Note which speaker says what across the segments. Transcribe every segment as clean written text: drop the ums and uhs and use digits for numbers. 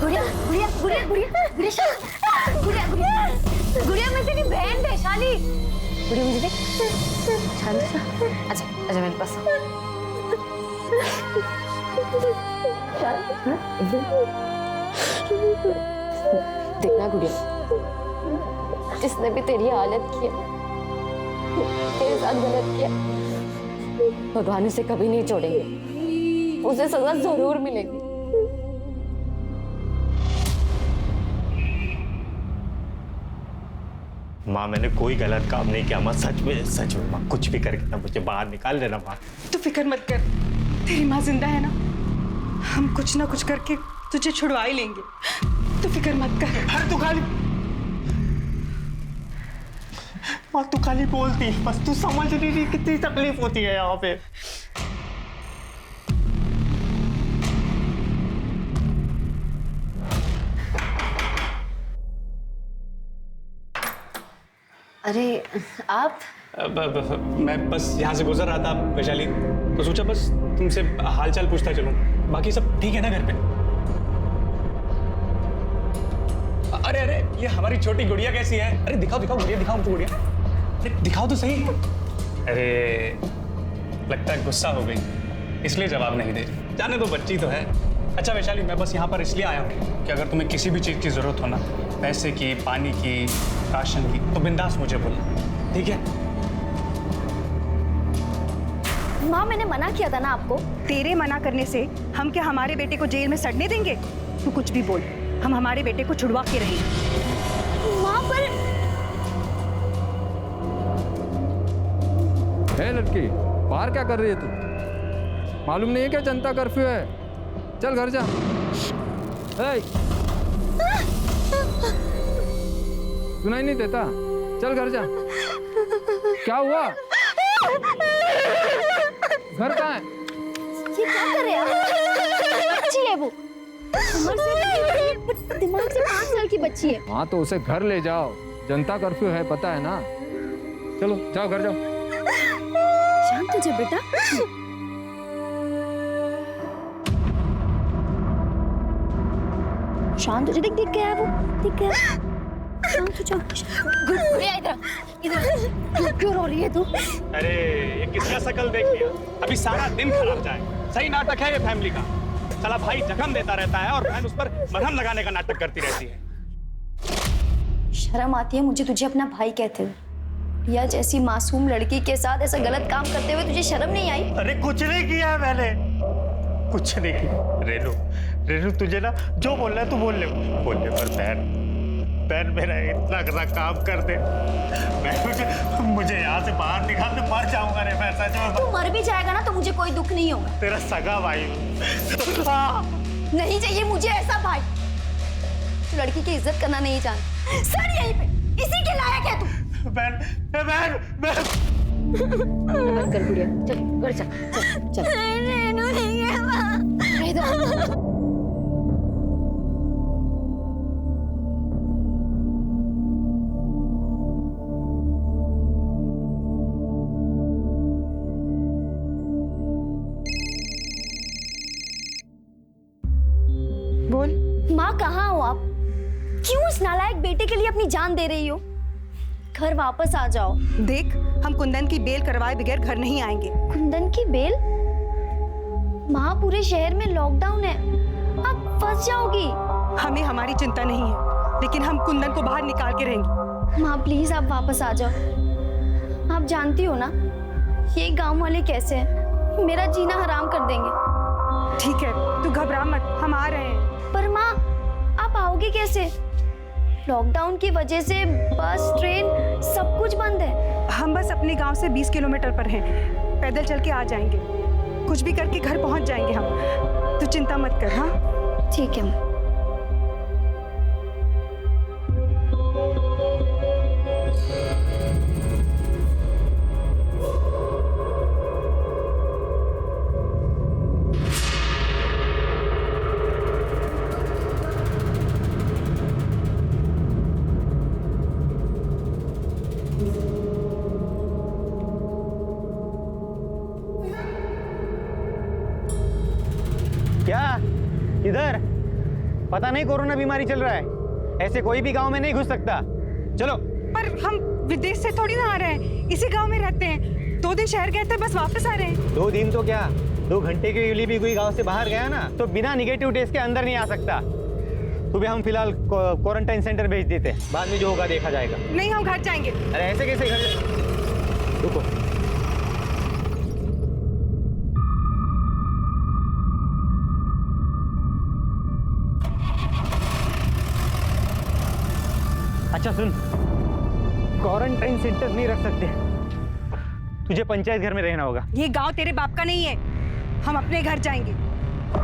Speaker 1: गुड़िया गुड़िया गुड़िया गुड़िया गुड़िया गुड़िया गुड़िया गुड़िया मैं तेरी बहन वैशाली। गुड़िया मुझे देख, शांत सा। अच्छा अच्छा मेरे पास देखना गुड़िया, जिसने भी तेरी हालत की है, तेरे साथ गलत किया, भगवान उसे कभी नहीं छोड़ेंगे, उसे सजा जरूर मिलेगी।
Speaker 2: माँ मैंने कोई गलत काम नहीं किया माँ, सच में माँ, कुछ भी करके ना मुझे बाहर निकाल देना माँ।
Speaker 3: तू फिक्र मत कर, तेरी माँ जिंदा है ना, हम कुछ ना कुछ करके तुझे छुड़वा ही लेंगे, तू फिक्र मत कर।
Speaker 2: अरे तू खाली माँ, तू खाली बोलती, बस तू समझ नहीं रही कितनी तकलीफ होती है यहाँ पे।
Speaker 1: अरे आप?
Speaker 4: मैं बस यहाँ से गुजर रहा था वैशाली, तो सोचा बस तुमसे हालचाल पूछता चलूं। बाकी सब ठीक है ना घर पे? अरे अरे ये हमारी छोटी गुड़िया कैसी है? अरे दिखाओ दिखाओ गुड़िया, दिखाओ तो गुड़िया, अरे दिखाओ तो सही। अरे लगता है गुस्सा हो गई, इसलिए जवाब नहीं दे रही। जाने दो, बच्ची तो है। अच्छा वैशाली, मैं बस यहाँ पर इसलिए आया हूँ कि अगर तुम्हें किसी भी चीज़ की ज़रूरत हो ना, पैसे की, पानी की, राशन की, तो बिंदास मुझे बोलना, ठीक है?
Speaker 1: माँ मैंने मना किया था ना आपको।
Speaker 3: तेरे मना करने से हम क्या हमारे बेटे को जेल में सड़ने देंगे? तू कुछ भी बोल, हम हमारे बेटे को छुड़वा के रहेंगे।
Speaker 1: माँ पर
Speaker 5: है लड़की, बाहर क्या कर रही है तू? मालूम नहीं है क्या जनता कर्फ्यू है? चल घर जा। सुनाई नहीं देता? चल घर जा। क्या हुआ? घर कहाँ है?
Speaker 1: ये क्या कर रहे हैं आप? बच्ची है वो, उम्र से दिमाग से 5 साल की बच्ची है।
Speaker 5: हाँ तो उसे घर ले जाओ, जनता कर्फ्यू है, पता है ना? चलो जाओ घर जाओ।
Speaker 1: शांत हो जा बेटा। शांत हो जा, दिख गया वो, दिख गया। शांत हो जा। गुड़िया इधर इधर, क्यों रो रही है तू?
Speaker 4: अरे ये किसका शकल देख लिया? अभी सारा दिन खराब जाए। सही नाटक है ये फैमिली का। साला भाई जख्म देता रहता है और बहन उस पर मरहम लगाने का नाटक करती रहती है।
Speaker 1: शर्म आती है मुझे तुझे अपना भाई कहते हुए, या जैसी मासूम लड़की के साथ ऐसा गलत काम करते हुए तुझे शर्म नहीं आई?
Speaker 2: अरे कुछ नहीं किया है मैंने, कुछ नहीं किया। रेनू रेनू तुझे ना जो बोलना है तू बोल ले पर बहन मेरा इतना बड़ा काम कर दे, मुझे यहाँ से बाहर निकाल दे, मर जाऊंगा रे मैं सच में।
Speaker 1: तू मर भी जाएगा ना तो मुझे कोई दुख नहीं होगा।
Speaker 2: तेरा सगा भाई
Speaker 1: नहीं चाहिए मुझे ऐसा भाई। तू लड़की की इज्जत करना नहीं जानता। सर यहीं पे, इसी के लायक है तू।
Speaker 2: बहन
Speaker 1: कर गुड़िया, चल घर चल चल चल।
Speaker 3: बोल।
Speaker 1: माँ कहाँ हो आप? क्यों उस नालायक बेटे के लिए अपनी जान दे रही हो? घर वापस आ जाओ।
Speaker 3: देख, हम कुंदन की बेल करवाए बगैर घर नहीं आएंगे।
Speaker 1: कुंदन की बेल? माँ पूरे शहर में लॉकडाउन है, आप फंस जाओगी।
Speaker 3: हमें हमारी चिंता नहीं है, लेकिन हम कुंदन को बाहर निकाल के रहेंगे।
Speaker 1: माँ प्लीज आप वापस आ जाओ। आप जानती हो ना ये गांव वाले कैसे हैं, मेरा जीना हराम कर देंगे।
Speaker 3: ठीक है, तू घबरा मत, हम आ रहे हैं।
Speaker 1: पर माँ आप आओगे कैसे? लॉकडाउन की वजह से बस, ट्रेन सब कुछ बंद है।
Speaker 3: हम बस अपने गांव से 20 किलोमीटर पर हैं, पैदल चल के आ जाएंगे। कुछ भी करके घर पहुंच जाएंगे हम, तू चिंता मत कर। हाँ
Speaker 1: ठीक है।
Speaker 2: क्या इधर?
Speaker 6: पता नहीं कोरोना बीमारी चल रहा है, ऐसे कोई भी गांव में नहीं घुस सकता। चलो।
Speaker 3: पर हम विदेश से थोड़ी ना आ रहे हैं, इसी गांव में रहते हैं। 2 दिन शहर गए थे, बस वापस आ रहे हैं।
Speaker 6: 2 दिन तो क्या, 2 घंटे के लिए भी कोई गांव से बाहर गया ना तो बिना निगेटिव टेस्ट के अंदर नहीं आ सकता। सुबह हम फिलहाल क्वारंटाइन सेंटर भेज देते हैं, बाद में जो होगा देखा जाएगा।
Speaker 3: नहीं, हम घर जाएंगे।
Speaker 6: अरे ऐसे कैसे घर? रुको। अच्छा सुन, क्वारंटाइन सेंटर नहीं रख सकते, तुझे पंचायत घर में रहना होगा।
Speaker 3: ये गांव तेरे बाप का नहीं है, हम अपने घर जाएंगे।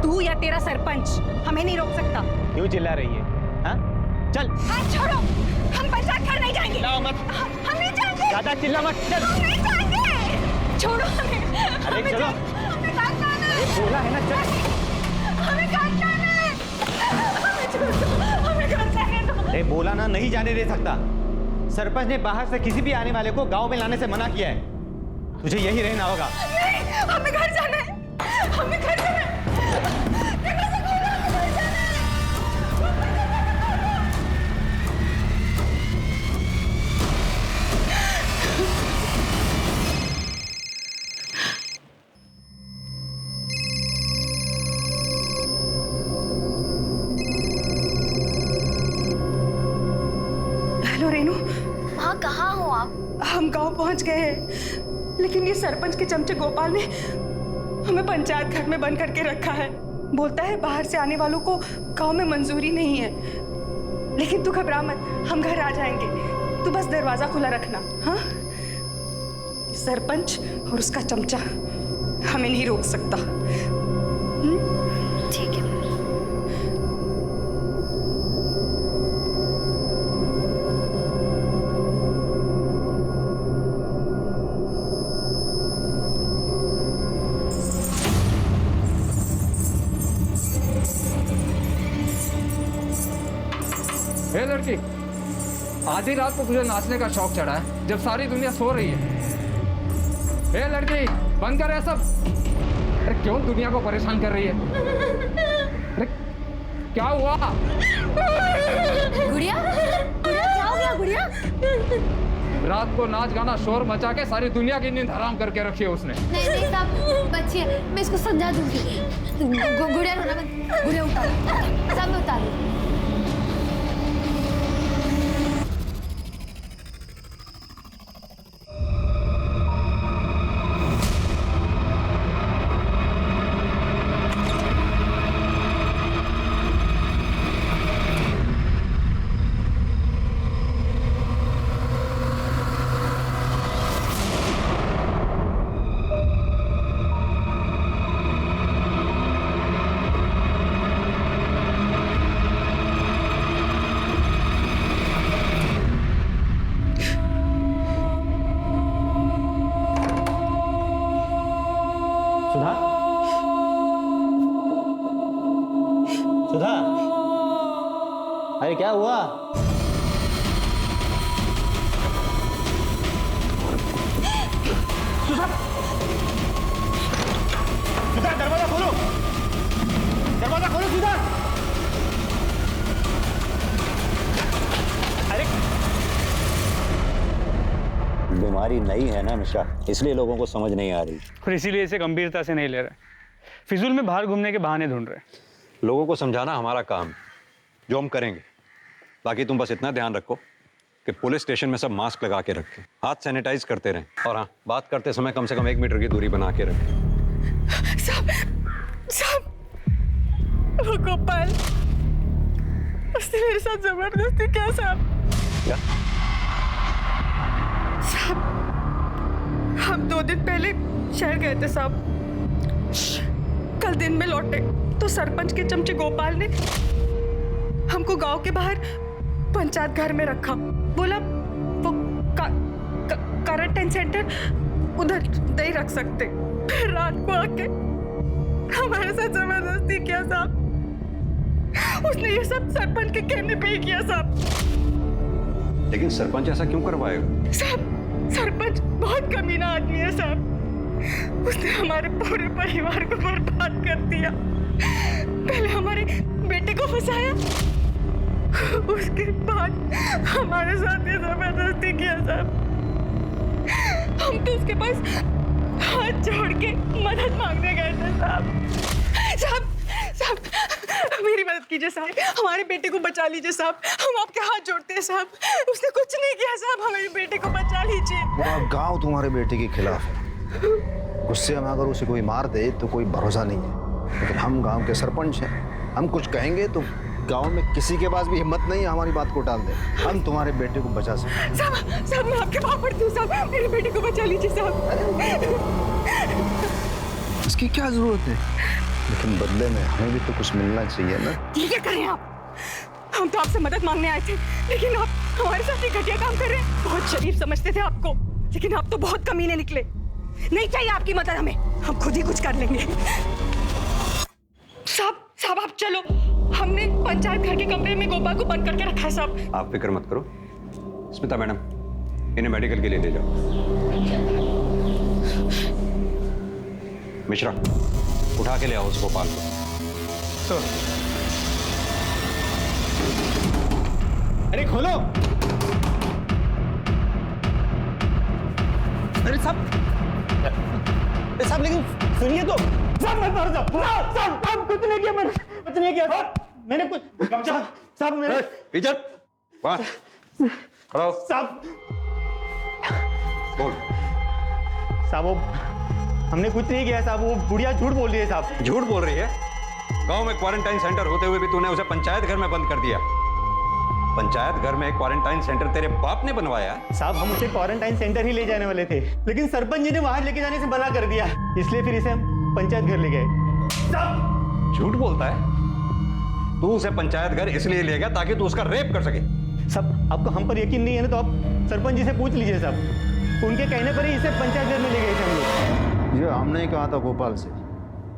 Speaker 3: तू या तेरा सरपंच हमें नहीं रोक सकता।
Speaker 6: क्यों चिल्ला रही है? हाँ? चल।
Speaker 3: हाथ छोड़ो, हम पंचायत घर नहीं जाएंगे।
Speaker 6: चिल्लाओ मत।
Speaker 3: हम नहीं जाएंगे।
Speaker 6: ज्यादा चिल्ला मत, चल।
Speaker 3: हम नहीं जाएंगे। छोड़ो हमें।
Speaker 6: अरे चलो।
Speaker 3: हमें घर जाना है।
Speaker 6: बोला है ना, चल।
Speaker 3: हमें घर जाना है। हमें छोड़ो, हमें घर जाने दो।
Speaker 6: अरे बोला ना, नहीं जाने दे सकता। सरपंच ने बाहर से किसी भी आने वाले को गांव में लाने से मना किया है। तुझे यही रहना होगा।
Speaker 3: नहीं, हमें घर जाना है। हमें घर जाना है। हेलो रेनू।
Speaker 1: हाँ, कहाँ हो आप?
Speaker 3: हम गांव पहुंच गए हैं, लेकिन ये सरपंच के चमचे गोपाल ने हमें पंचायत घर में बंद करके रखा है। बोलता है बाहर से आने वालों को गांव में मंजूरी नहीं है। लेकिन तू घबरा मत, हम घर आ जाएंगे। तू बस दरवाजा खुला रखना। हाँ, सरपंच और उसका चमचा हमें नहीं रोक सकता।
Speaker 1: ठीक है।
Speaker 5: हे लड़की, आधी रात को तुझे नाचने का शौक चढ़ा है जब सारी दुनिया सो रही है। हे लड़की, बंद कर ये सब। अरे क्यों दुनिया को परेशान कर रही है? अरे क्या हुआ?
Speaker 1: गुड़िया, गुड़िया क्या हो गया गुड़िया?
Speaker 5: रात को नाच गाना शोर मचा के सारी दुनिया की नींद हराम करके रखी है उसने।
Speaker 1: नहीं नहीं साहब, बच्ची है, मैं इसको समझा दूंगी। गुड़िया रोना मत, गुड़िया उतारो, सब उतारो।
Speaker 6: सुधा, सुधा, अरे क्या हुआ? सुधा, दरवाजा खोलो, दरवाजा खोलो सुधा। अरे
Speaker 7: बीमारी नई है ना मिश्रा, इसलिए लोगों को समझ नहीं आ रही
Speaker 4: और इसीलिए इसे गंभीरता से नहीं ले रहे, फिजूल में बाहर घूमने के बहाने ढूंढ रहे।
Speaker 7: लोगों को समझाना हमारा काम, जो हम करेंगे। बाकी तुम बस इतना ध्यान रखो कि पुलिस स्टेशन में सब मास्क लगा के रखें, हाथ सैनिटाइज करते रहें, और हाँ, बात करते समय कम से कम 1 मीटर की दूरी बना के रखें।
Speaker 3: साहब, वो गोपाल, उसने मेरे साथ जबरदस्ती किया साहब।
Speaker 7: क्या?
Speaker 3: साहब, हम 2 दिन पहले शहर गए थे साहब। कल दिन में लौटे तो सरपंच के चमचे गोपाल ने हमको गांव के बाहर पंचायत घर में रखा। बोला वो क्वारंटाइन सेंटर उधर नहीं रख सकते। फिर रात को आके हमारे साथ जबरदस्ती किया साहब। उसने ये सब सरपंच के कहने पे ही किया साहब।
Speaker 7: लेकिन सरपंच ऐसा क्यों करवाएगा?
Speaker 3: साहब, सरपंच बहुत कमीना आदमी है साहब। उसने हमारे पूरे परिवार को बर्बाद कर दिया। पहले हमारे बेटे को फंसाया, उसके बाद हमारे साथ ये जबरदस्ती किया साहब। हम तो उसके पास हाथ जोड़ के मदद मांगने गए थे साहब। साहब साहब मेरी मदद कीजिए साहब, हमारे बेटे को बचा लीजिए साहब, हम आपके हाथ जोड़ते हैं साहब। उसने कुछ नहीं किया साहब, हमारे बेटे को बचा लीजिए।
Speaker 8: पूरा गांव तुम्हारे बेटे के खिलाफ है। गुस्से में अगर उसे कोई मार दे तो कोई भरोसा नहीं है, लेकिन हम गांव के सरपंच हैं, हम कुछ कहेंगे तो गांव में किसी के पास भी हिम्मत नहीं है हमारी बात को टाल दे। हम तुम्हारे बेटे को बचा सकते।
Speaker 3: साहब साहब मैं आपके पाँव पड़ती हूँ साहब, मेरे बेटे को बचा लीजिए साहब।
Speaker 8: इसकी क्या जरूरत है, लेकिन बदले में हमें भी तो कुछ मिलना चाहिए ना।
Speaker 3: ये क्या कर रहे हैं आप? हम तो आपसे मदद मांगने आए थे, लेकिन आप हमारे साथ ये घटिया काम कर रहे हैं। बहुत शरीफ समझते थे आपको, लेकिन आप तो बहुत कमीने निकले। नहीं चाहिए आपकी मदद हमें, हम खुद ही कुछ कर लेंगे। साहब आप चलो, हमने पंचायत घर के कमरे में गोपाल को बंद करके रखा है साहब।
Speaker 7: आप फिक्र मत करो। स्मिता मैडम, इन्हें मेडिकल के लिए ले जाओ। मिश्रा, उठा के ले आओ उस गोपाल को।
Speaker 6: अरे खोलो। अरे साहब लेकिन सुनिए तो। साहब मैं मर जाऊं। साहब कुछ नहीं किया, मैंने कुछ नहीं किया साहब, मैंने कुछ साहब मैंने
Speaker 7: इधर वाह खड़ा हो।
Speaker 6: साहब
Speaker 7: बोल।
Speaker 6: साहब वो हमने कुछ नहीं किया साहब, वो बुढ़िया झूठ बोल रही है साहब।
Speaker 7: झूठ बोल रही है? गांव में क्वारंटाइन सेंटर होते हुए भी तूने उसे पंचायत घर में बंद कर दिया। पंचायत घर में क्वारंटाइन सेंटर तेरे बाप ने बनवाया?
Speaker 6: साहब हम उसे क्वारंटाइन सेंटर ही ले जाने वाले थे, लेकिन सरपंच जी ने वहां लेके जाने से मना कर दिया, इसलिए फिर इसे हम पंचायत घर ले गए। साहब
Speaker 7: झूठ बोलता है? तू उसे पंचायत घर इसलिए ले गया ताकि तू उसका रेप कर सके?
Speaker 6: साहब आपको हम पर यकीन नहीं है ना, तो आप सरपंच जी से पूछ लीजिए साहब, उनके कहने पर ही इसे पंचायत घर में ले गए थे हम लोग।
Speaker 8: ये हमने ही कहा था गोपाल से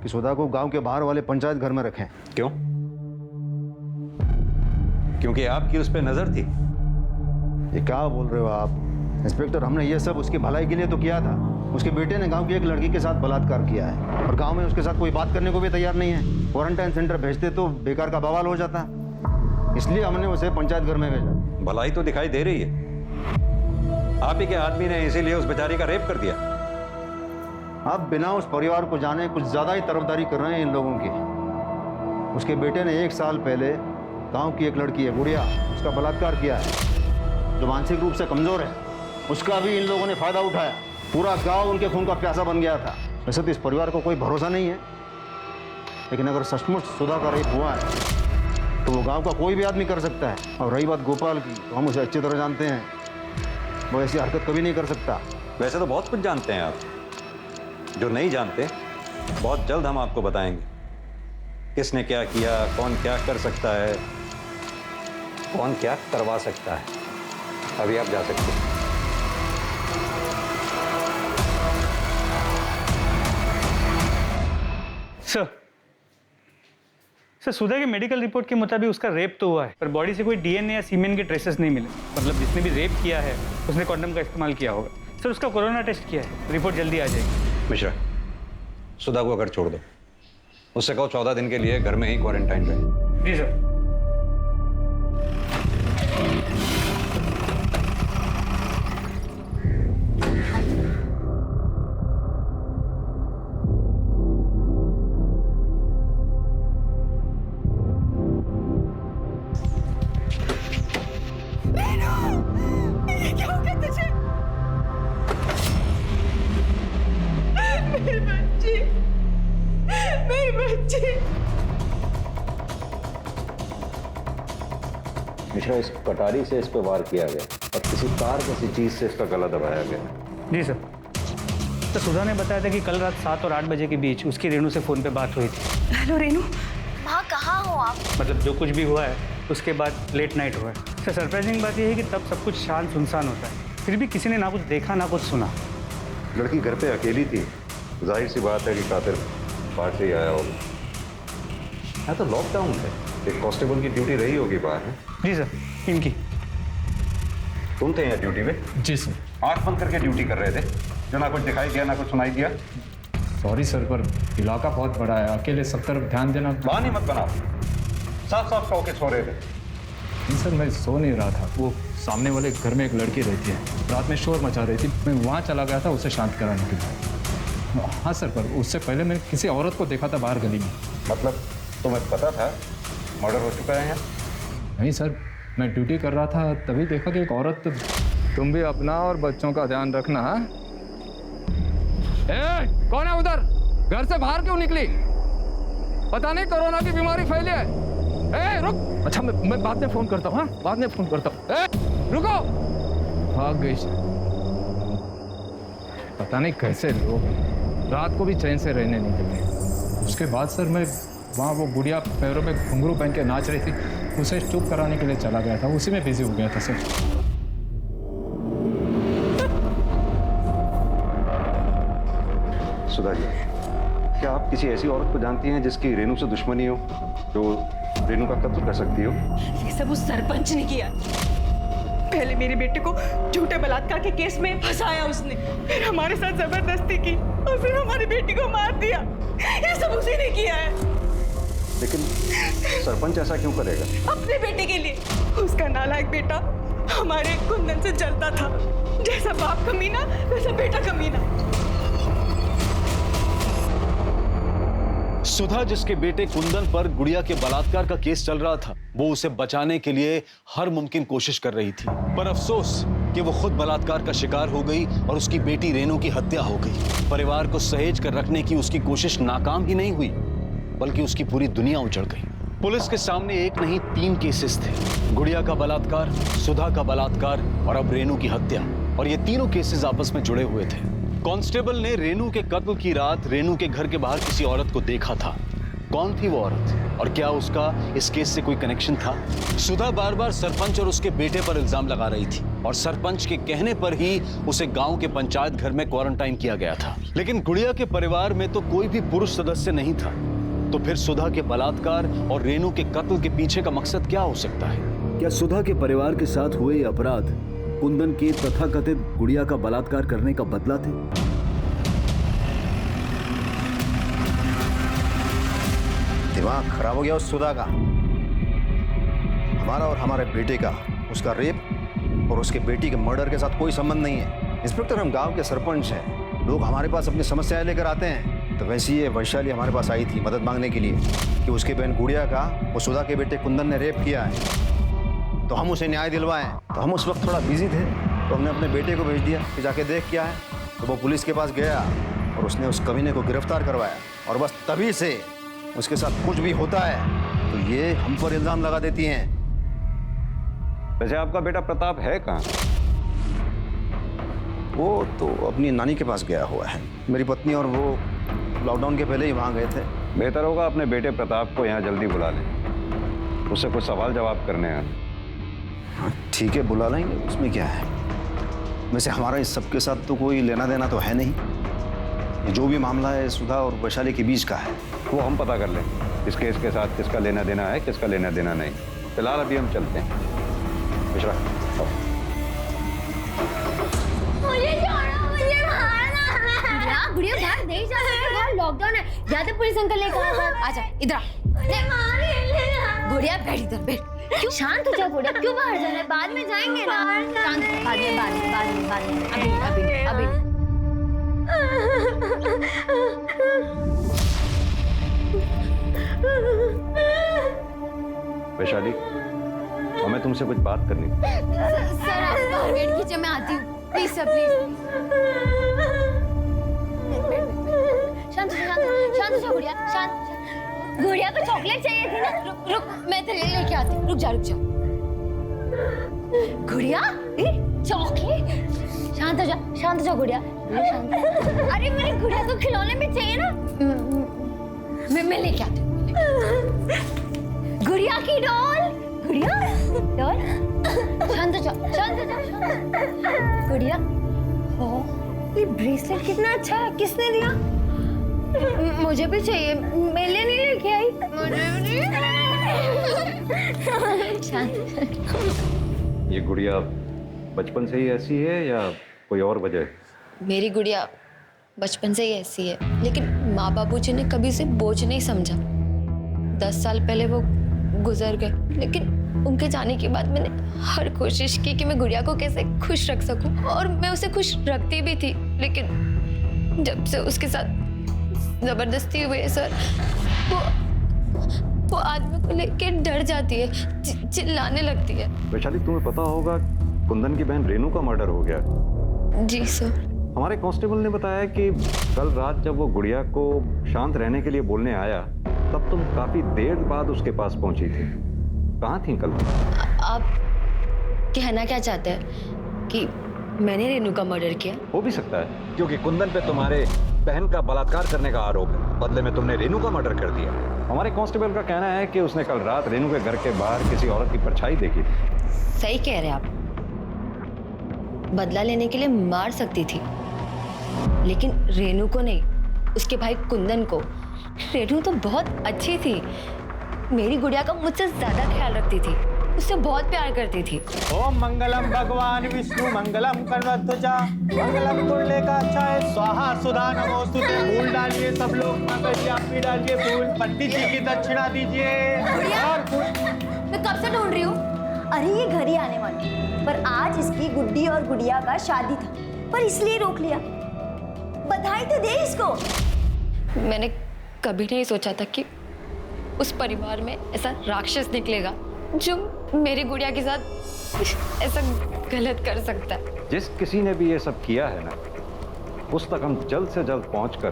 Speaker 8: कि सुधा को गांव के बाहर वाले पंचायत घर में रखें।
Speaker 7: क्यों? क्योंकि आपकी उस पर नजर थी।
Speaker 8: ये क्या बोल रहे हो आप इंस्पेक्टर? हमने ये सब उसकी भलाई के लिए तो किया था। उसके बेटे ने गांव की एक लड़की के साथ बलात्कार किया है और गांव में उसके साथ कोई बात करने को भी तैयार नहीं है। क्वारंटाइन सेंटर भेजते तो बेकार का बवाल हो जाता, इसलिए हमने उसे पंचायत घर में भेजा।
Speaker 7: भलाई तो दिखाई दे रही है। आप ही के आदमी ने इसीलिए उस बेचारी का रेप कर दिया।
Speaker 8: आप बिना उस परिवार को जाने कुछ ज्यादा ही तरफदारी कर रहे हैं इन लोगों की। उसके बेटे ने 1 साल पहले गांव की एक लड़की है गुड़िया, उसका बलात्कार किया है, जो मानसिक रूप से कमजोर है। उसका भी इन लोगों ने फायदा उठाया। पूरा गांव उनके खून का प्यासा बन गया था। वैसे तो इस परिवार को कोई भरोसा नहीं है, लेकिन अगर सचमुच सुधा का रेप हुआ है तो वो गांव का कोई भी आदमी कर सकता है। और रही बात गोपाल की, तो हम उसे अच्छी तरह जानते हैं, वो ऐसी हरकत कभी नहीं कर सकता।
Speaker 7: वैसे तो बहुत कुछ जानते हैं आप, जो नहीं जानते बहुत जल्द हम आपको बताएंगे। किसने क्या किया, कौन क्या कर सकता है, कौन क्या करवा सकता है। अभी आप जा सकते हैं।
Speaker 9: सर सुधा के मेडिकल रिपोर्ट के मुताबिक उसका रेप तो हुआ है, पर बॉडी से कोई डीएनए या सीमेन के ट्रेसेस नहीं मिले। मतलब जिसने भी रेप किया है उसने कॉन्डम का इस्तेमाल किया होगा। सर उसका कोरोना टेस्ट किया है, रिपोर्ट जल्दी आ जाएगी।
Speaker 7: मिश्रा, सुधा को अगर छोड़ दो, उससे कहो 14 दिन के लिए घर में ही क्वारंटाइन रहे।
Speaker 9: जी सर।
Speaker 3: ये क्या हो गया तुझे? मेरी बच्ची, मेरी बच्ची।
Speaker 7: मिश्रा, इस कटारी से इस पे वार किया गया और किसी तार किसी चीज से इसका गला दबाया गया।
Speaker 9: जी सर। तो सुधा ने बताया था कि कल रात 7 और 8 बजे के बीच उसकी रेनू से फ़ोन पे बात हुई थी।
Speaker 3: हेलो रेनू।
Speaker 10: माँ कहाँ हो आप?
Speaker 9: मतलब जो कुछ भी हुआ है उसके बाद लेट नाइट हुआ है। सर सरप्राइजिंग बात यह है कि तब सब कुछ शांत सुनसान होता है, फिर भी किसी ने ना कुछ देखा ना कुछ सुना।
Speaker 7: लड़की घर पे अकेली थी, जाहिर सी बात है कि कातिल बाहर से ही आया होगा। यहाँ तो लॉकडाउन है, एक कांस्टेबल की ड्यूटी रही होगी बाहर।
Speaker 9: जी सर, इनकी।
Speaker 7: तुम थे यहाँ ड्यूटी पे?
Speaker 5: जी सर।
Speaker 7: आंख बंद करके ड्यूटी कर रहे थे, जो ना कुछ दिखाई दिया ना कुछ सुनाई दिया।
Speaker 5: सॉरी सर, पर इलाका बहुत बड़ा है, अकेले सब तरफ ध्यान देना।
Speaker 7: बहाने मत बनाओ, साफ साफ सो के सो रहे थे।
Speaker 5: नहीं सर, मैं सो नहीं रहा था। वो सामने वाले घर में एक लड़की रहती है, रात में शोर मचा रही थी। मैं वहाँ चला गया था उसे शांत कराने के लिए। हाँ सर, पर उससे पहले मैंने किसी औरत को देखा था बाहर गली में।
Speaker 7: मतलब तुम्हें पता था मर्डर हो चुका है यहाँ?
Speaker 5: नहीं सर, मैं ड्यूटी कर रहा था, तभी देखा कि एक औरत। तुम भी अपना और बच्चों का ध्यान रखना। कौन है उधर? घर से बाहर क्यों निकली? पता नहीं कोरोना की बीमारी फैली है। रुक। अच्छा, मैं बाद में फोन करता हूँ। हाँ, बाद में फोन करता हूँ। रुको। भाग गई। पता नहीं कैसे लोग रात को भी चैन से रहने नहीं देते। उसके बाद सर मैं वहाँ वो गुड़िया पैरों में घुंघरू पहन के नाच रही थी, उसे चुप कराने के लिए चला गया था। उसी में बिजी हो गया था सर।
Speaker 7: सुधा जी, क्या आप किसी ऐसी औरत को जानती हैं जिसकी रेनू से दुश्मनी हो, जो रेनू का कत्ल कर सकती हो?
Speaker 3: ये सब उस सरपंच ने किया। पहले मेरे बेटे को झूठे बलात्कार के केस में फंसाया उसने, फिर हमारे साथ जबरदस्ती की और फिर हमारी बेटी को मार दिया। ये सब उसी ने किया है।
Speaker 7: लेकिन सरपंच ऐसा क्यों करेगा?
Speaker 3: अपने बेटे के लिए। उसका नालायक बेटा हमारे कुंदन से जलता था। जैसा बाप कमीना वैसा बेटा कमीना।
Speaker 11: सुधा, जिसके बेटे कुंदन पर गुड़िया के बलात्कार का केस चल रहा था, वो उसे बचाने के लिए हर मुमकिन कोशिश कर रही थी, पर अफसोस कि वो खुद बलात्कार का शिकार हो गई और उसकी बेटी रेनू की हत्या हो गई। परिवार को सहेज कर रखने की उसकी कोशिश नाकाम ही नहीं हुई, बल्कि उसकी पूरी दुनिया उजड़ गई। पुलिस के सामने एक नहीं 3 केसेस थे, गुड़िया का बलात्कार, सुधा का बलात्कार और अब रेनू की हत्या। और ये तीनों केसेस आपस में जुड़े हुए थे। कांस्टेबल ने रेनू के कत्ल की रात रेनू के घर के बाहर किसी औरत को देखा था। कौन थी वो औरत और क्या उसका इस केस से कोई कनेक्शन था? सुधा बार बार सरपंच और उसके बेटे पर इल्जाम लगा रही थी और सरपंच के कहने पर ही उसे गांव के पंचायत घर में क्वारंटाइन किया गया था। लेकिन गुड़िया के परिवार में तो कोई भी पुरुष सदस्य नहीं था, तो फिर सुधा के बलात्कार और रेनू के कत्ल के पीछे का मकसद क्या हो सकता है?
Speaker 12: क्या सुधा के परिवार के साथ हुए अपराध कुंदन के तथाकथित गुड़िया का बलात्कार करने का बदला थे?
Speaker 8: दिमाग खराब हो गया उस सुधा का। हमारा और हमारे बेटे का उसका रेप और उसके बेटी के मर्डर के साथ कोई संबंध नहीं है। इंस्पेक्टर, हम गांव के सरपंच हैं, लोग हमारे पास अपनी समस्याएं लेकर आते हैं। तो वैसे ये वैशाली हमारे पास आई थी मदद मांगने के लिए कि उसके बहन गुड़िया का वो सुधा के बेटे कुंदन ने रेप किया है, तो हम उसे न्याय दिलवाएं। तो हम उस वक्त थोड़ा बिजी थे, तो हमने अपने बेटे को भेज दिया कि जाके देख क्या है। तो वो पुलिस के पास गया और उसने उस कमीने को गिरफ्तार करवाया, और बस तभी से उसके साथ कुछ भी होता है तो ये हम पर इल्जाम लगा देती हैं।
Speaker 7: वैसे आपका बेटा प्रताप है कहाँ?
Speaker 8: वो तो अपनी नानी के पास गया हुआ है। मेरी पत्नी और वो लॉकडाउन के पहले ही वहाँ गए थे।
Speaker 7: बेहतर होगा अपने बेटे प्रताप को यहाँ जल्दी बुला लें, उससे कुछ सवाल जवाब करने हैं।
Speaker 8: हाँ ठीक है, बुला लेंगे, उसमें क्या है। वैसे हमारा इस सब के साथ तो कोई लेना देना तो है नहीं। ये जो भी मामला है सुधा और वैशाली के बीच का है,
Speaker 7: वो हम पता कर लें इस केस के साथ किसका लेना देना है, किसका लेना देना नहीं। फिलहाल अभी हम चलते हैं। मिश्रा, आओ।
Speaker 10: मुझे छोड़ो, मुझे मारना। गुड़िया बाहर नहीं जा सकती, बाहर लॉकडाउन है। याद है पुलिस अंकल ने कहा था। आजा इधर आ। गुड़िया बैठ इधर, बैठ। क्यों शांत हो जा गुड़िया, क्यों बाहर जाना है? बाद में जाएंगे ना। शांत, बाद में अभी।
Speaker 7: वैशाली, हमें तुमसे कुछ बात करनी थी।
Speaker 10: सर आप बाहर वेट कीजिए, मैं आती हूँ। Please sir, please. शांत हो जा गुड़िया, शांत। गुड़िया को चॉकलेट चाहिए थी ना। रुक, मैं तेरे लिए लेके आती हूँ। रुक जा। गुड़िया, चॉकलेट। शांत हो जा गुड़िया, शांत। अरे मेरी गुड़िया को खिलौने भी चाहिए ना। मैं लेके आती हूँ। गुड़िया की डॉल। शांत हो जा। गुड़िया, ये ब्रेसलेट कितना अच्छा है, किसने दिया? मुझे भी चाहिए, मेरे लिए नहीं लेके आई। शांत।
Speaker 7: ये गुड़िया बचपन से ही ऐसी है या कोई और वजह है?
Speaker 1: मेरी गुड़िया बचपन से ही ऐसी है, लेकिन माँ बाबूजी ने कभी उसे बोझ नहीं समझा। 10 साल पहले वो गुजर गए, लेकिन उनके जाने के बाद मैंने हर कोशिश की कि मैं गुड़िया को कैसे खुश रख सकूं, और मैं उसे खुश रखती भी थी। लेकिन जब से उसके साथ जबरदस्ती हुई है सर, वो आदमी को लेके डर जाती है, चिल्लाने लगती है।
Speaker 7: वैशाली, तुम्हें पता होगा कुंदन की बहन रेनू का मर्डर हो गया।
Speaker 1: जी सर।
Speaker 7: हमारे कांस्टेबल ने बताया कि कल रात जब वो गुड़िया को शांत रहने के लिए बोलने आया, तब तुम काफी देर बाद उसके पास पहुंची थी। कहाँ थी कल?
Speaker 1: आप कहना क्या चाहते हैं कि मैंने रेनू का मर्डर किया?
Speaker 7: हो भी सकता है, क्योंकि कुंदन पे तुम्हारे बहन का बलात्कार करने का आरोप है। बदले में तुमने रेनू का मर्डर कर दिया। हमारे कांस्टेबल का कहना है कि उसने कल रात रेनू के घर के बाहर किसी औरत की परछाई देखी थी।
Speaker 1: सही कह रहे हैं आप। बदला लेने के लिए मार सकती थी, लेकिन रेनू को नहीं, उसके भाई कुंदन को। रेनू तो बहुत अच्छी थी, मेरी गुड़िया का मुझसे ज्यादा ख्याल रखती थी, उससे बहुत प्यार करती थी।
Speaker 6: ओम मंगलम भगवान विष्णु मंगलम कन्वध्वजा मंगलम तुल्य का अच्छा है स्वाहा सुधा नमोस्तुते। फूल डालिए सब लोग, माता जी आप भी डालिए फूल। पंडित जी की दक्षिणा दीजिए। और
Speaker 10: मैं कब से ढूंढ रही हूँ। अरे ये घर ही आने वाली, पर आज इसकी गुड्डी और गुड़िया का शादी था, पर इसलिए रोक लिया। बधाई तो दे इसको।
Speaker 1: मैंने कभी नहीं सोचा था कि उस परिवार में ऐसा राक्षस निकलेगा जो मेरी गुड़िया के साथ ऐसा गलत कर सकता है।
Speaker 7: जिस किसी ने भी ये सब किया है ना, उस तक हम जल्द से जल्द पहुंचकर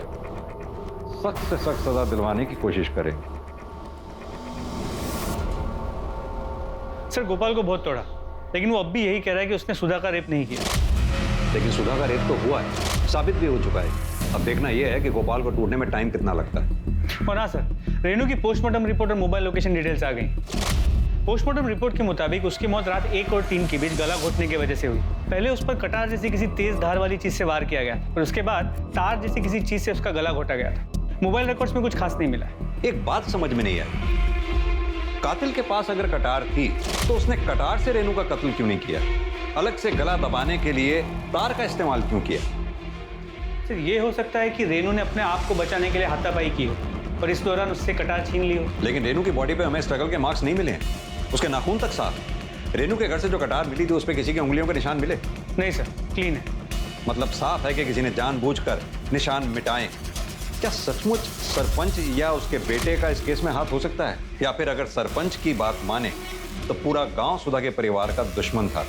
Speaker 7: सख्त से सख्त सजा दिलवाने की कोशिश करें।
Speaker 9: सर गोपाल को बहुत तोड़ा, लेकिन वो अब भी यही कह रहा है कि उसने सुधा का रेप नहीं किया।
Speaker 7: लेकिन सुधा का रेप तो हुआ है, साबित भी हो चुका है। अब देखना यह है कि गोपाल को टूटने में टाइम कितना लगता है।
Speaker 9: और हाँ सर, रेनू की पोस्टमार्टम रिपोर्ट और मोबाइल लोकेशन डिटेल्स आ गई। पोस्टमार्टम रिपोर्ट के मुताबिक उसकी मौत रात 1 और 3 के बीच गला घोटने की वजह से हुई। पहले उस पर कटार जैसी किसी तेज धार वाली चीज से वार किया गया और उसके बाद तार जैसी किसी चीज से उसका गला घोटा गया था। मोबाइल रिकॉर्ड्स में कुछ खास नहीं मिला।
Speaker 7: एक बात समझ में नहीं आई, कातिल के पास अगर कटार थी तो उसने कटार से रेनू का कत्ल क्यों नहीं किया? अलग से गला दबाने के लिए तार का इस्तेमाल क्यों किया?
Speaker 9: सर ये हो सकता है कि रेनू ने अपने आप को बचाने के लिए हाथापाई की हो और इस दौरान उससे कटार छीन ली हो।
Speaker 7: लेकिन रेनू की बॉडी पे हमें स्ट्रगल के मार्क्स नहीं मिले हैं, उसके नाखून तक साफ। रेनू के घर से जो कटार मिली थी उस पर किसी की उंगलियों के निशान मिले?
Speaker 9: नहीं सर, क्लीन है।
Speaker 7: मतलब साफ है कि किसी ने जानबूझकर निशान मिटाए। क्या सचमुच सरपंच या उसके बेटे का इस केस में हाथ हो सकता है? या फिर अगर सरपंच की बात माने तो पूरा गांव सुधा के परिवार का दुश्मन था।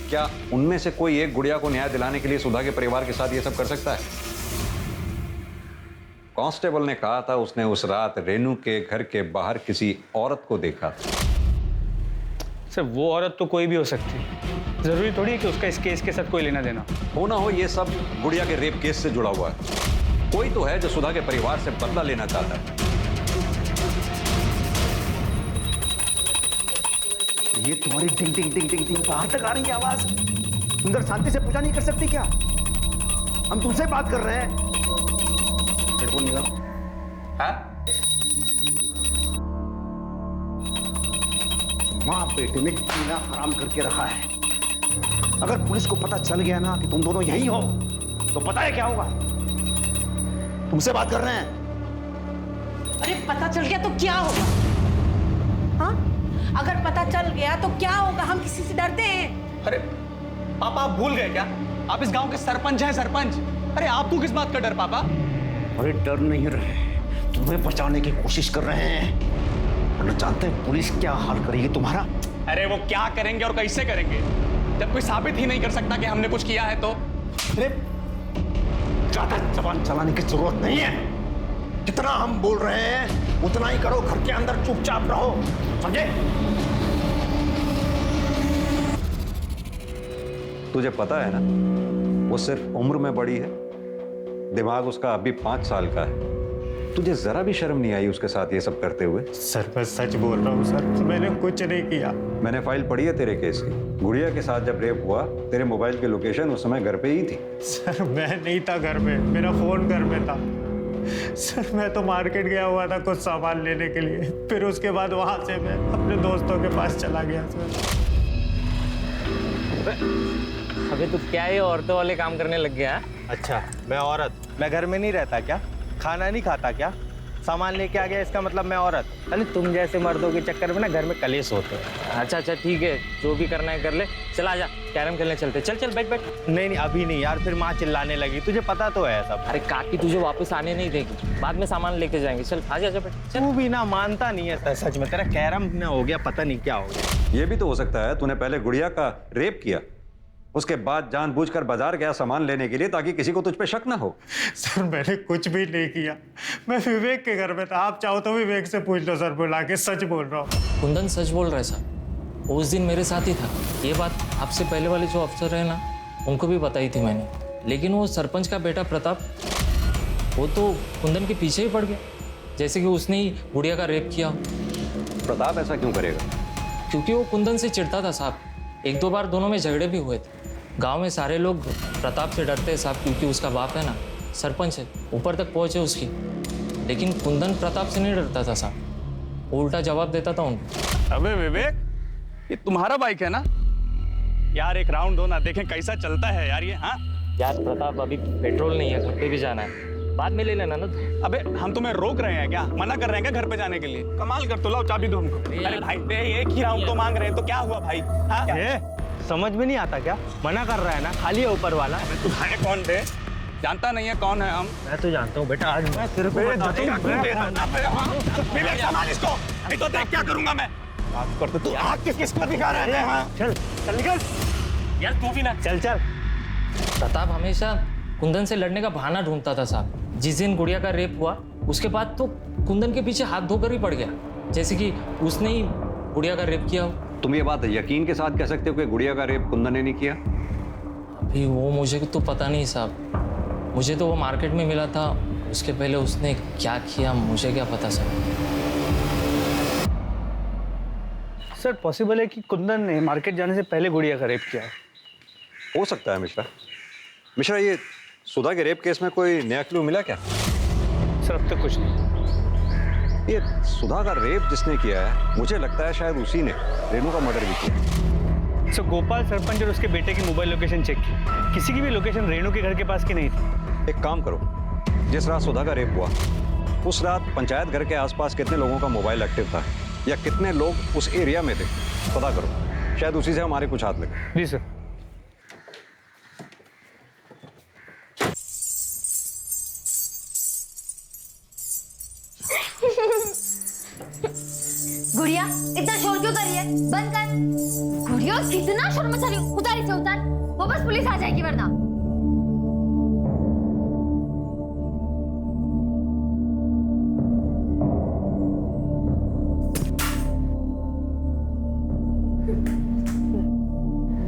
Speaker 7: क्या उनमें से कोई एक गुड़िया को न्याय दिलाने के लिए सुधा के परिवार के साथ ये सब कर सकता है? कांस्टेबल ने कहा था उसने उस रात रेनू के घर के बाहर किसी औरत को देखा था।
Speaker 9: सर वो औरत तो कोई भी हो सकती है, जरूरी थोड़ी है कि उसका इस केस के साथ कोई लेना देना
Speaker 7: हो ना हो। ये सब गुड़िया के रेप केस से जुड़ा हुआ है। कोई तो है जो सुधा के परिवार से बदला लेना चाहता है।
Speaker 8: ये तुम्हारी टिंग टिंग टिंग टिंग टिंग बाहर तक आ रही है आवाज। सुंदर शांति से पूजा नहीं कर सकती क्या? हम तुमसे बात कर रहे हैं। हेडफोन निकालो।
Speaker 4: हाँ?
Speaker 8: माँ बेटे ने जीना हराम करके रखा है। अगर पुलिस को पता चल गया ना कि तुम दोनों यही हो तो पता है क्या होगा? तुमसे बात कर रहे हैं।
Speaker 3: अरे पता चल गया तो क्या होगा? हाँ, अगर पता चल गया तो क्या होगा? हम किसी से डरते हैं?
Speaker 4: अरे पापा आप भूल गए क्या? आप इस गांव के सरपंच हैं, सरपंच। अरे आपको किस बात का डर पापा?
Speaker 8: अरे डर नहीं रहे, तुम्हें बचाने की कोशिश कर रहे हैं। वरना जानते हैं पुलिस क्या हाल करेगी तुम्हारा?
Speaker 4: अरे वो क्या करेंगे और कैसे करेंगे जब कोई साबित ही नहीं कर सकता कि हमने कुछ किया है तो?
Speaker 8: अरे ज्यादा जबान चलाने की जरूरत नहीं है। जितना हम बोल रहे हैं उतना ही करो। घर के अंदर चुपचाप रहो, समझे?
Speaker 7: तुझे पता है ना, वो सिर्फ उम्र में बड़ी है, दिमाग उसका अभी 5 साल का है। तुझे जरा भी शर्म नहीं आई उसके साथ ये सब करते हुए?
Speaker 2: सर मैं सच बोल रहा हूँ सर, मैंने कुछ नहीं किया।
Speaker 7: मैंने फाइल पढ़ी है तेरे केस की। गुड़िया के साथ जब रेप हुआ तेरे मोबाइल की लोकेशन उस समय घर पे ही थी।
Speaker 2: सर मैं नहीं था घर में, मेरा फोन घर में था। सर मैं तो मार्केट गया हुआ था कुछ सामान लेने के लिए, फिर उसके बाद वहां से मैं अपने दोस्तों के पास चला गया सर।
Speaker 6: अबे तू क्या ये औरतों वाले काम करने लग गया?
Speaker 13: अच्छा मैं औरत, मैं घर में नहीं रहता क्या? खाना नहीं खाता क्या?
Speaker 6: सामान लेके आ गया इसका मतलब मैं औरत। अरे तुम जैसे मर्दों के चक्कर में ना घर में कलेश होते हैं।
Speaker 13: अच्छा अच्छा ठीक है, जो भी करना है कर ले। चल आजा, कैरम खेलने चलते। चल चल बैठ बैठ।
Speaker 6: नहीं नहीं अभी नहीं यार, फिर माँ चिल्लाने लगी, तुझे पता तो है सब।
Speaker 13: अरे काकी तुझे वापस आने नहीं देगी, बाद में सामान लेके जाएंगे। चल आजा आजा बैठ।
Speaker 6: तू भी ना मानता नहीं है सच में, तेरा कैरम ना हो गया पता नहीं क्या हो गया।
Speaker 7: ये भी तो हो सकता है तूने पहले गुड़िया का रेप किया, उसके बाद जानबूझकर बाजार गया सामान लेने के लिए ताकि किसी को तुझ पे शक ना हो।
Speaker 2: सर मैंने कुछ भी नहीं किया, मैं विवेक के घर में था। आप चाहो तो विवेक से पूछ लो सर, बुला के सच बोल रहा हूँ।
Speaker 13: कुंदन सच बोल रहा है साहब, वो उस दिन मेरे साथ ही था। ये बात आपसे पहले वाले जो अफसर है ना, उनको भी बताई थी मैंने। लेकिन वो सरपंच का बेटा प्रताप, वो तो कुंदन के पीछे ही पड़ गया, जैसे कि उसने ही गुड़िया का रेप किया।
Speaker 7: प्रताप ऐसा क्यों करेगा?
Speaker 13: क्योंकि वो कुंदन से चिढ़ता था साहब। एक दो बार दोनों में झगड़े भी हुए थे। गांव में सारे लोग प्रताप से डरते हैं साहब, क्योंकि उसका बाप है ना सरपंच है, ऊपर तक पहुंचे उसकी। लेकिन कुंदन प्रताप से नहीं डरता था साहब, वो उल्टा जवाब देता था उनको।
Speaker 4: अबे विवेक, ये तुम्हारा बाइक है ना यार? एक राउंड हो ना, देखें कैसा चलता है यार ये। हाँ
Speaker 13: यार प्रताप, अभी पेट्रोल नहीं है, घर पे भी जाना है, बाद में ले लेना ना।
Speaker 4: अबे हम तुम्हें रोक रहे हैं क्या? मना कर रहे हैं क्या घर पे जाने के लिए? कमाल कर, तो लाओ चाबी दो हमको। अरे भाई दे, एक ही राउंड तो मांग रहे हैं, तो क्या हुआ भाई? हाँ
Speaker 6: समझ में नहीं आता क्या? मना कर रहा है ना, खाली है ऊपर वाला।
Speaker 4: तुम्हारे कौन थे? जानता नहीं है कौन है हम?
Speaker 6: मैं तो जानता हूँ बेटा, आज मैं तेरे को
Speaker 4: तो देख क्या करूंगा मैं। बात करते तू आग किस पर दिखा रहे हैं? हाँ
Speaker 6: चल चल निकल
Speaker 13: यार तू भी ना
Speaker 6: चल चल।
Speaker 13: प्रताप हमेशा कुंदन से लड़ने का बहाना ढूंढता था साहब। जिस दिन गुड़िया का रेप हुआ उसके बाद तो कुंदन के पीछे हाथ धोकर ही पड़ गया, जैसे कि उसने ही गुड़िया का रेप किया हो।
Speaker 7: तुम ये बात यकीन के साथ कह सकते हो कि गुड़िया का रेप कुंदन ने नहीं किया?
Speaker 13: अभी वो मुझे तो पता नहीं साहब, मुझे तो वो मार्केट में मिला था। उसके पहले उसने क्या किया मुझे क्या पता साहब।
Speaker 9: सर पॉसिबल है कि कुंदन ने मार्केट जाने से पहले गुड़िया का रेप किया है।
Speaker 7: हो सकता है मिश्रा। मिश्रा, ये सुधा के रेप केस में कोई नया क्लू मिला क्या?
Speaker 9: सर अब तक कुछ नहीं।
Speaker 7: ये सुधा का रेप जिसने किया है, मुझे लगता है शायद उसी ने रेनू का मर्डर भी किया।
Speaker 9: सर गोपाल सरपंच और उसके बेटे की मोबाइल लोकेशन चेक की, किसी की भी लोकेशन रेनू के घर के पास की नहीं थी।
Speaker 7: एक काम करो, जिस रात सुधा का रेप हुआ उस रात पंचायत घर के आसपास कितने लोगों का मोबाइल एक्टिव था, या कितने लोग उस एरिया में थे, पता करो। शायद उसी से हमारे कुछ हाथ लगे।
Speaker 9: जी सर।
Speaker 10: गुड़िया इतना शोर क्यों कर रही है? बंद कर। गुड़िया कितना शोर मचा रही है, उतार इसे उतार, वो बस पुलिस आ जाएगी वरना।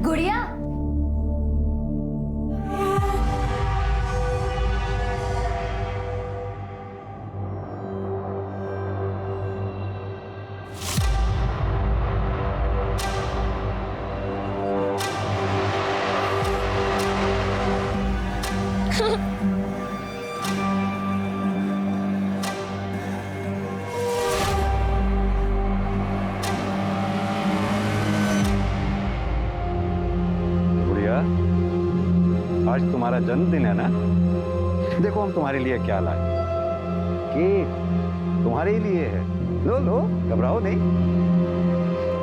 Speaker 10: गुड़िया
Speaker 7: आज तुम्हारा जन्मदिन है ना? देखो हम तुम्हारे लिए क्या लाए। केक तुम्हारे लिए है, लो लो, घबराओ नहीं।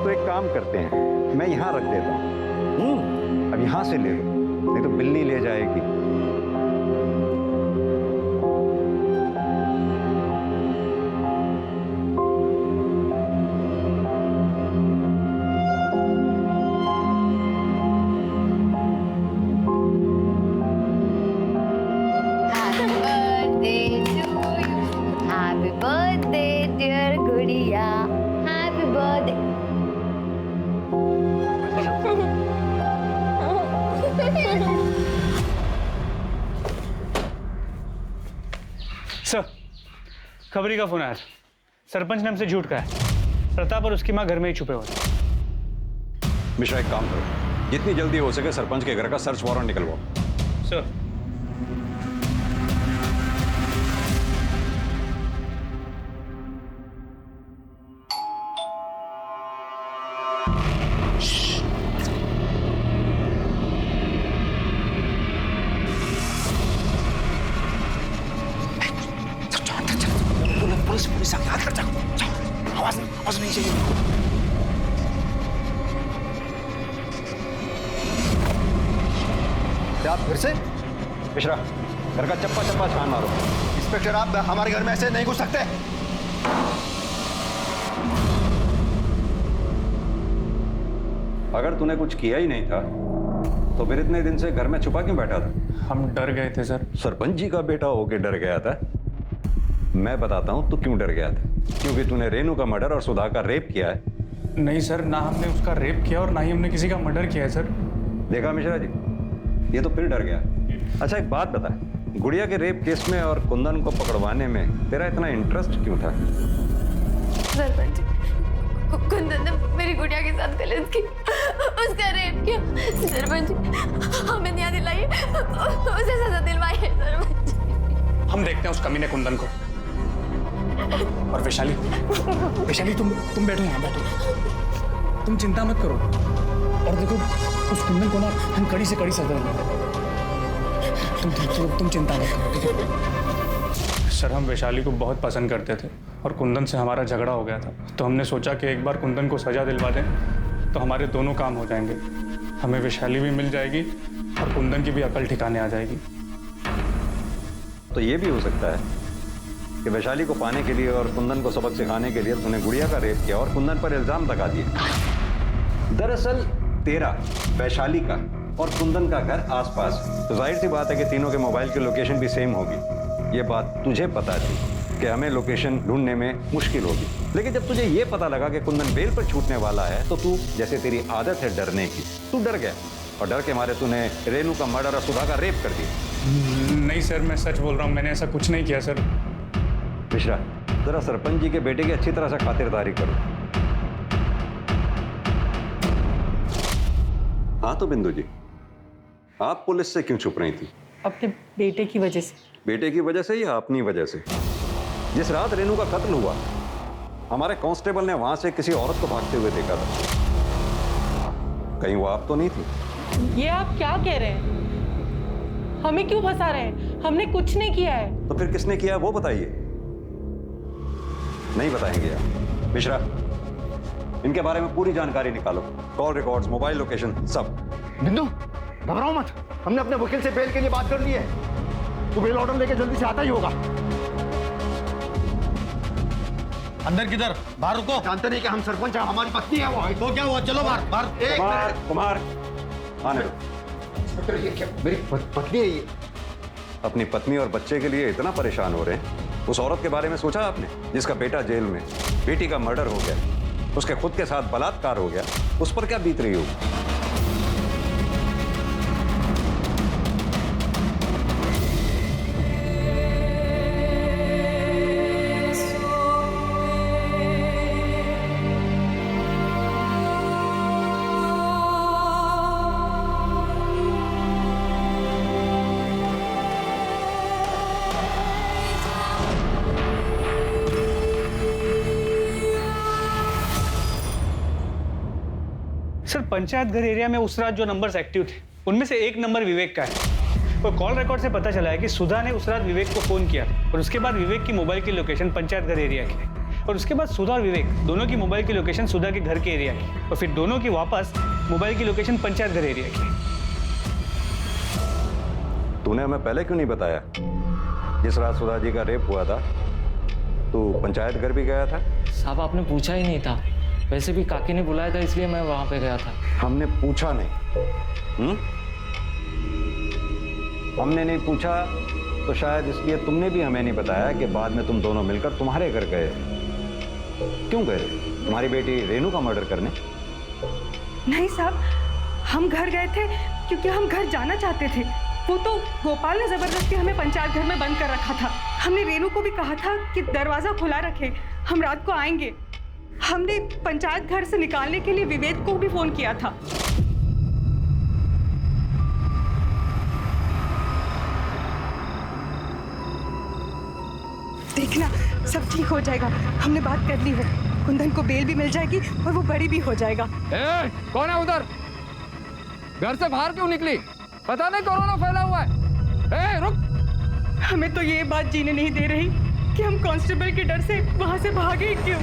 Speaker 7: तो एक काम करते हैं, मैं यहाँ रख देता हूँ, अब यहाँ से ले लो, नहीं तो बिल्ली ले जाएगी।
Speaker 9: सर खबरी का फोन आया था, सरपंच ने हमसे झूठ कहा है, प्रताप और उसकी माँ घर में ही छुपे हुए हैं।
Speaker 7: मिश्रा एक काम करो, जितनी जल्दी हो सके सरपंच के घर का सर्च वारंट निकलवाओ।
Speaker 9: सर
Speaker 8: आप फिर से?
Speaker 7: मिश्रा, घर का चप्पा चप्पा छान मारो।
Speaker 8: इंस्पेक्टर, आप हमारे घर में ऐसे नहीं घुस सकते।
Speaker 7: अगर तूने कुछ किया ही नहीं था तो फिर इतने दिन से घर में छुपा क्यों बैठा था?
Speaker 4: हम डर गए थे सर।
Speaker 7: सरपंच जी का बेटा होके डर गया था? मैं बताता हूँ तू क्यों डर गया था। क्योंकि तूने रेनू का मर्डर और सुधा का रेप किया है।
Speaker 4: नहीं सर, ना हमने उसका रेप किया और ना ही हमने किसी का मर्डर किया है सर।
Speaker 7: देखा मिश्रा जी, ये तो फिर डर गया। अच्छा एक बात बता, गुड़िया के रेप केस में और कुंदन को पकड़वाने में तेरा इतना इंटरेस्ट क्यों था?
Speaker 1: सरपंच, कुंदन ने मेरी गुड़िया के साथ गलत की, उसका रेप किया। सरपंच, हमें न्याय दिलाइए, उसे सजा दिलवाइए सरपंच।
Speaker 4: हम देखते हैं उस कमीने कुंदन को। और वैशाली, वैशाली तुम बैठो यहाँ, बैठो। तुम चिंता मत करो। और देखो उस कुंदन को ना हम कड़ी से कड़ी सजा देंगे। तुम चिंता मत करो, ठीक है? सर, हम वैशाली को बहुत पसंद करते थे और कुंदन से हमारा झगड़ा हो गया था, तो हमने सोचा कि एक बार कुंदन को सजा दिलवा दें तो हमारे दोनों काम हो जाएंगे। हमें वैशाली भी मिल जाएगी और कुंदन की भी अकल ठिकाने आ जाएगी।
Speaker 7: तो ये भी हो सकता है कि वैशाली को पाने के लिए और कुंदन को सबक सिखाने के लिए तूने गुड़िया का रेप किया और कुंदन पर इल्जाम लगा दिए। दरअसल तेरा, वैशाली का और कुंदन का घर आसपास, तो जाहिर सी बात है कि तीनों के मोबाइल की लोकेशन भी सेम होगी। ये बात तुझे पता थी कि हमें लोकेशन ढूंढने में मुश्किल होगी, लेकिन जब तुझे ये पता लगा कि कुंदन बेल पर छूटने वाला है तो तू, जैसे तेरी आदत है डरने की, तू डर गया और डर के मारे तूने रेनू का मर्डर और सुधा का रेप कर दिया।
Speaker 4: नहीं सर, मैं सच बोल रहा हूँ, मैंने ऐसा कुछ नहीं किया सर।
Speaker 7: मिश्रा, जरा सरपंच जी के बेटे की अच्छी तरह से खातिरदारी करो। हाँ तो बिंदु जी, आप पुलिस से क्यों छुप रही थी?
Speaker 3: अपने बेटे की वजह से।
Speaker 7: बेटे की वजह से या अपनी वजह से? जिस रात रेनू का कत्ल हुआ, हमारे कांस्टेबल ने वहां से किसी औरत को भागते हुए देखा था। कहीं वो आप तो नहीं थी?
Speaker 3: ये आप क्या कह रहे हैं? हमें क्यों फंसा रहे हैं? हमने कुछ नहीं किया है।
Speaker 7: तो फिर किसने किया है वो बताइए। नहीं बताएंगे आप? मिश्रा, इनके बारे में पूरी जानकारी निकालो, कॉल रिकॉर्ड्स, मोबाइल लोकेशन, सब।
Speaker 8: बिंदु, घबराओ मत, हमने अपने वकील से बेल के लिए बात कर ली है। तू बेल ऑर्डर लेके जल्दी से आता ही होगा।
Speaker 6: अंदर किधर? बाहर रुको।
Speaker 8: जानते नहीं कि हम सरपंच हैं, हमारी पत्नी है वो।
Speaker 6: तो क्या हुआ? चलो बाहर, बाहर।
Speaker 7: कुमार, आने दो।
Speaker 8: ये क्या, मेरी पत्नी है ये?
Speaker 7: अपनी पत्नी और बच्चे के लिए इतना परेशान हो रहे हैं? उस औरत के बारे में सोचा आपने जिसका बेटा जेल में, बेटी का मर्डर हो गया, उसके खुद के साथ बलात्कार हो गया, उस पर क्या बीत रही होगी?
Speaker 9: सर, पंचायत घर एरिया में उस रात जो नंबर्स एक्टिव थे उनमें से एक नंबर विवेक का है और कॉल रिकॉर्ड से पता चला है कि सुधा ने उस रात विवेक को फोन किया और उसके बाद विवेक की मोबाइल की लोकेशन पंचायत घर एरिया की और उसके बाद सुधा और विवेक दोनों की मोबाइल की लोकेशन सुधा के घर के एरिया की और फिर दोनों की वापस मोबाइल की लोकेशन पंचायत घर एरिया की।
Speaker 7: तूने हमें पहले क्यों नहीं बताया? जिस रात सुधा जी का रेप हुआ था तू पंचायत घर भी गया था?
Speaker 13: साहब, आपने पूछा ही नहीं था। वैसे भी काकी ने बुलाया था इसलिए मैं वहां पे गया था।
Speaker 7: हमने पूछा नहीं। हमने नहीं पूछा तो शायद इसलिए तुमने भी हमें नहीं बताया कि बाद में तुम दोनों मिलकर तुम्हारे घर गए। क्यों गए? तुम्हारी बेटी रेनू का मर्डर करने?
Speaker 3: नहीं साहब, हम घर गए थे क्योंकि हम घर जाना चाहते थे। वो तो गोपाल ने जबरदस्ती हमें पंचायत घर में बंद कर रखा था। हमने रेनू को भी कहा था कि दरवाजा खुला रखे, हम रात को आएंगे। हमने पंचायत घर से निकालने के लिए विवेक को भी फोन किया था। देखना, सब ठीक हो जाएगा। हमने बात कर ली है, कुंदन को बेल भी मिल जाएगी और वो बड़ी भी हो जाएगा।
Speaker 5: कौन है उधर? घर से बाहर क्यों निकली? पता नहीं कोरोना फैला हुआ है। रुक!
Speaker 3: हमें तो ये बात जीने नहीं दे रही कि हम कांस्टेबल के डर से वहां से भागे क्यों।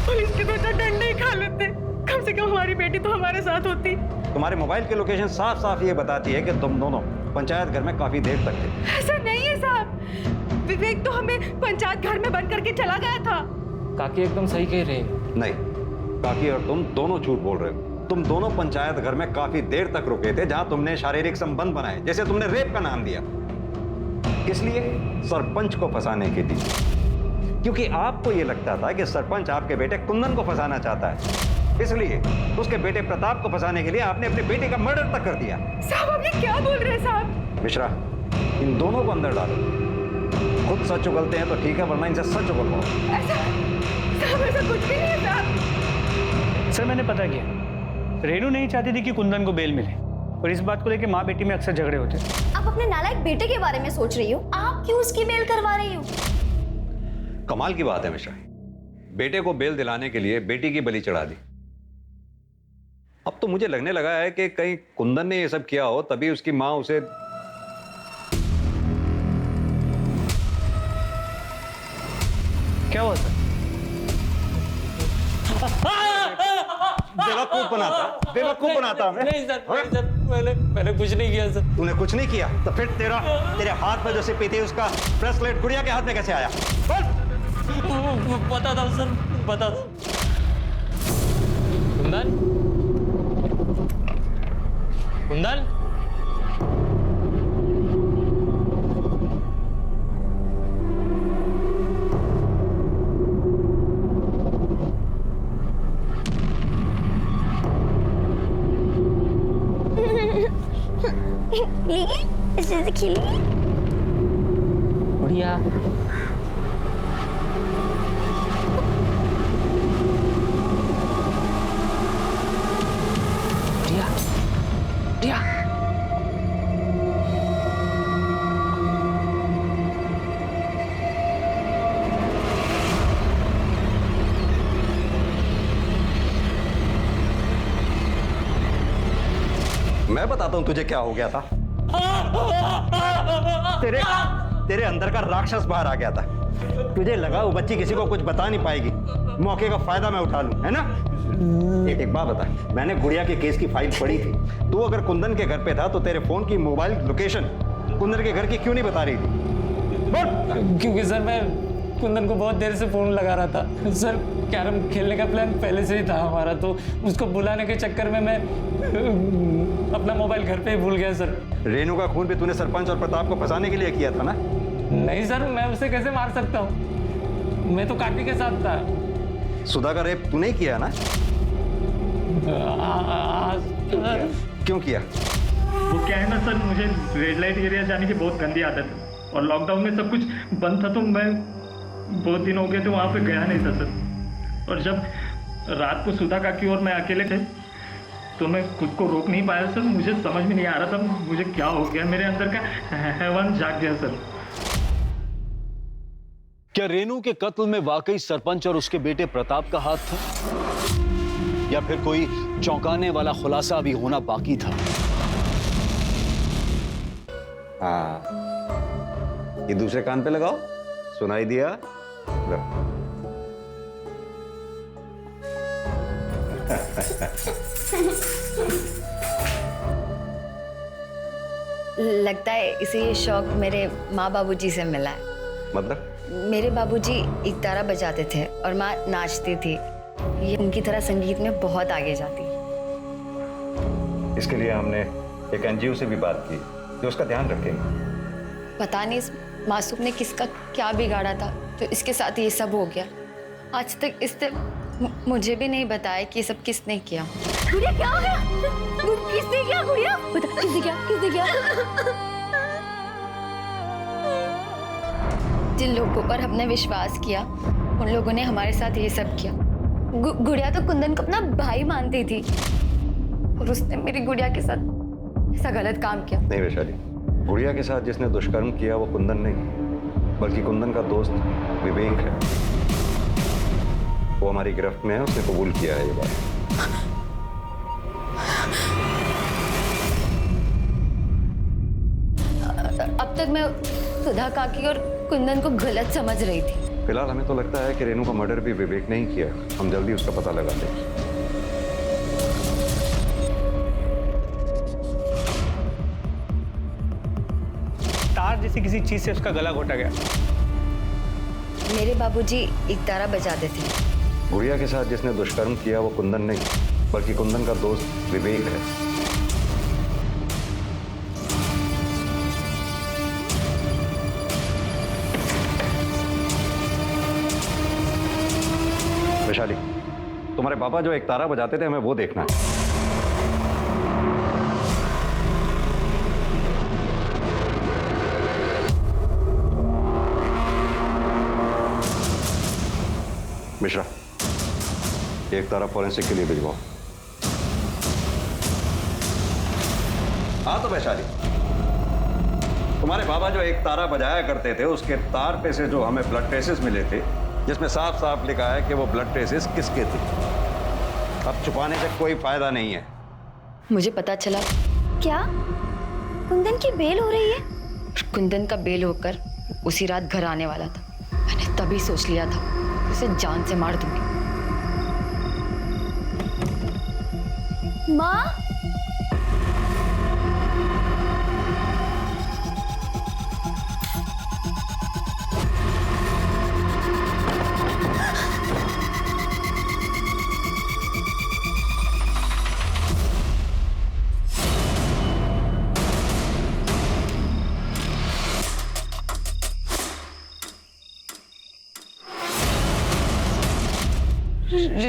Speaker 3: पुलिस के तो डंडे ही खा लेते, कम से कम हमारी बेटी तो हमारे साथ होती।
Speaker 7: तुम्हारे मोबाइल की लोकेशन साफ साफ ये बताती है कि तुम दोनों पंचायत घर में काफी देर तक थे।
Speaker 3: ऐसा नहीं है साहब, विवेक तो हमें पंचायत घर में बंद करके चला गया था।
Speaker 13: काकी एकदम सही कह रहे हैं।
Speaker 7: नहीं, काकी और तुम दोनों झूठ बोल रहे हो। तुम दोनों पंचायत घर में काफी देर तक रुके थे, जहां तुमने शारीरिक संबंध बनाए, जैसे तुमने रेप का नाम दिया। किस लिए? सरपंच को फंसाने के लिए, क्योंकि आपको यह लगता था कि सरपंच आपके बेटे कुंदन को फंसाना चाहता है, इसलिए उसके बेटे प्रताप को फंसाने के लिए आपने अपने बेटे का मर्डर तक कर दिया।
Speaker 3: साहब आप ये क्या बोल रहे हैं साहब?
Speaker 7: मिश्रा, इन दोनों को अंदर डालो। खुद सच उगलते हैं तो ठीक है, वरना इनसे सच उगलवाओ।
Speaker 3: साहब ऐसा कुछ भी नहीं है साहब।
Speaker 9: सर मैंने पता किया, रेनू नहीं चाहती थी कि कुंदन को बेल मिले, और इस बात को लेकर माँ बेटी में अक्सर झगड़े होते।
Speaker 10: आप अपने नालायक बेटे के बारे में सोच रही हो, आप क्यों उसकी बेल करवा रही हो?
Speaker 7: कमाल की बात है मिश्रा, बेटे को बेल दिलाने के लिए बेटी की बलि चढ़ा दी। अब तो मुझे लगने लगा है कि कहीं कुंदन ने ये सब किया हो, तभी उसकी माँ उसे
Speaker 9: क्या हुआ सर?
Speaker 7: बेवकूफ बनाता हमें।
Speaker 13: नहीं सर, मैंने कुछ नहीं किया सर।
Speaker 7: तूने कुछ नहीं किया तो फिर तेरे हाथ में जो सिप्पी थी उसका ब्रेसलेट गुड़िया के हाथ में कैसे आया?
Speaker 13: पता था सर, पता था। कुंदन, कुंदन,
Speaker 10: अच्छे से खेलिए।
Speaker 13: बढ़िया। बढ़िया, बढ़िया।
Speaker 7: मैं बताता हूं तुझे क्या हो गया था। तेरे अंदर का राक्षस बाहर आ गया था। तुझे लगा वो बच्ची किसी को कुछ बता नहीं पाएगी, मौके का फायदा मैं उठा लूं, है ना? एक बात बता, मैंने गुड़िया के केस की फाइल पढ़ी थी। तू अगर कुंदन के घर पे था तो तेरे फोन की मोबाइल लोकेशन कुंदन के घर की क्यों नहीं बता रही थी? बोल।
Speaker 13: क्योंकि सर मैं कुंदन को बहुत देर से फोन लगा रहा था सर। कैरम खेलने का प्लान पहले से ही था हमारा, तो उसको बुलाने के चक्कर में मैं अपना मोबाइल घर पे ही भूल गया सर।
Speaker 7: रेनू का खून भी तूने सरपंच और प्रताप को फंसाने के लिए किया था ना?
Speaker 13: नहीं सर, मैं उसे कैसे मार सकता हूँ? मैं तो काकी के साथ था।
Speaker 7: सुधा का रेप तूने ही किया ना? क्यों किया?
Speaker 9: वो क्या है ना सर, मुझे रेड लाइट एरिया जाने की बहुत गंदी आदत है, और लॉकडाउन में सब कुछ बंद था, तो मैं बहुत दिन हो गए थे वहाँ पे गया नहीं था सर। और जब रात को सुधा काकी और मैं अकेले थे तो मैं खुद को रोक नहीं पाया सर। मुझे समझ में नहीं आ रहा था मुझे क्या हो गया, मेरे अंदर का हैवान जाग गया सर।
Speaker 11: क्या रेनू के कत्ल में वाकई सरपंच और उसके बेटे प्रताप का हाथ था, या फिर कोई चौंकाने वाला खुलासा अभी होना बाकी था?
Speaker 7: हाँ, ये दूसरे कान पे लगाओ, सुनाई दिया?
Speaker 10: लगता है इसे ये शौक मेरे माँ बाबूजी से मिला है।
Speaker 7: मतलब?
Speaker 10: मेरे बाबूजी इकतारा बजाते थे और माँ नाचती थी। ये उनकी तरह संगीत में बहुत आगे जाती।
Speaker 7: इसके लिए हमने एक एनजीओ से भी बात की जो उसका ध्यान रखेंगे।
Speaker 10: पता नहीं इस मासूम ने किसका क्या बिगाड़ा था तो इसके साथ ये सब हो गया। आज तक इसने मुझे भी नहीं बताया कि ये सब किसने किया। गुड़िया क्या हो गया? किसने किया गुड़िया? बता, किसने किया? किसने किया? जिन लोगों पर हमने विश्वास किया उन लोगों ने हमारे साथ ये सब किया। गुड़िया तो कुंदन को अपना भाई मानती थी और उसने मेरी गुड़िया के साथ ऐसा गलत काम किया।
Speaker 7: नहीं वैशाली, गुड़िया के साथ जिसने दुष्कर्म किया वो कुंदन नहीं, बल्कि कुंदन का दोस्त विवेक है। वो हमारी गिरफ्त में है, उसने कबूल किया है ये बात।
Speaker 10: अब तक मैं सुधा काकी और कुंदन को गलत समझ रही थी।
Speaker 7: फिलहाल हमें तो लगता है कि रेनू का मर्डर भी विवेक ने ही किया। हम जल्दी उसका पता लगाते हैं।
Speaker 9: जबरदस्ती किसी चीज से उसका गला घोटा गया।
Speaker 14: मेरे बाबूजी इकतारा बजाते थे।
Speaker 7: गुड़िया के साथ जिसने दुष्कर्म किया वो कुंदन नहीं, बल्कि कुंदन का दोस्त विवेक है। वैशाली, तुम्हारे पापा जो एक तारा बजाते थे हमें वो देखना है। मिश्रा, एक तारा फॉरेंसिक के लिए भिजवाओ। हाँ तो वैशाली, तुम्हारे बाबा जो एक तारा बजाया करते थे उसके तार पे से जो हमें ब्लड ट्रेसेस मिले थे, जिसमें साफ साफ लिखा है कि वो ब्लड ट्रेसेस किसके थे। अब छुपाने से कोई फायदा नहीं है।
Speaker 14: मुझे पता चला।
Speaker 10: क्या कुंदन की बेल हो रही है?
Speaker 14: कुंदन का बेल होकर उसी रात घर आने वाला था। मैंने तभी सोच लिया था उसे जान से मार दूंगी।
Speaker 10: माँ,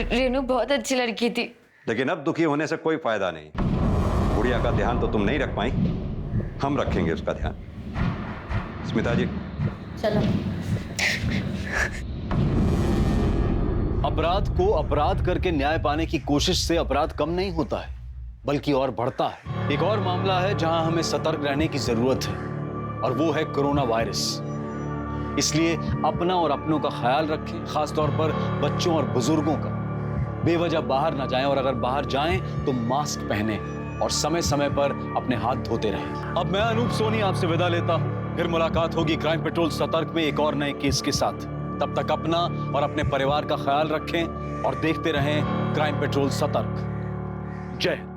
Speaker 14: रेनू बहुत अच्छी लड़की थी।
Speaker 7: लेकिन अब दुखी होने से कोई फायदा नहीं। गुड़िया का ध्यान तो तुम नहीं रख पाई, हम रखेंगे उसका ध्यान। स्मिता जी
Speaker 14: चलो।
Speaker 11: अपराध को अपराध करके न्याय पाने की कोशिश से अपराध कम नहीं होता है, बल्कि और बढ़ता है। एक और मामला है जहां हमें सतर्क रहने की जरूरत है, और वो है कोरोना वायरस। इसलिए अपना और अपनों का ख्याल रखें, खासतौर पर बच्चों और बुजुर्गों का। बेवजह बाहर ना जाएं, और अगर बाहर जाएं तो मास्क पहने और समय समय पर अपने हाथ धोते रहें। अब मैं अनूप सोनी आपसे विदा लेता हूं। फिर मुलाकात होगी क्राइम पेट्रोल सतर्क में एक और नए केस के साथ। तब तक अपना और अपने परिवार का ख्याल रखें और देखते रहें क्राइम पेट्रोल सतर्क। जय हिंद।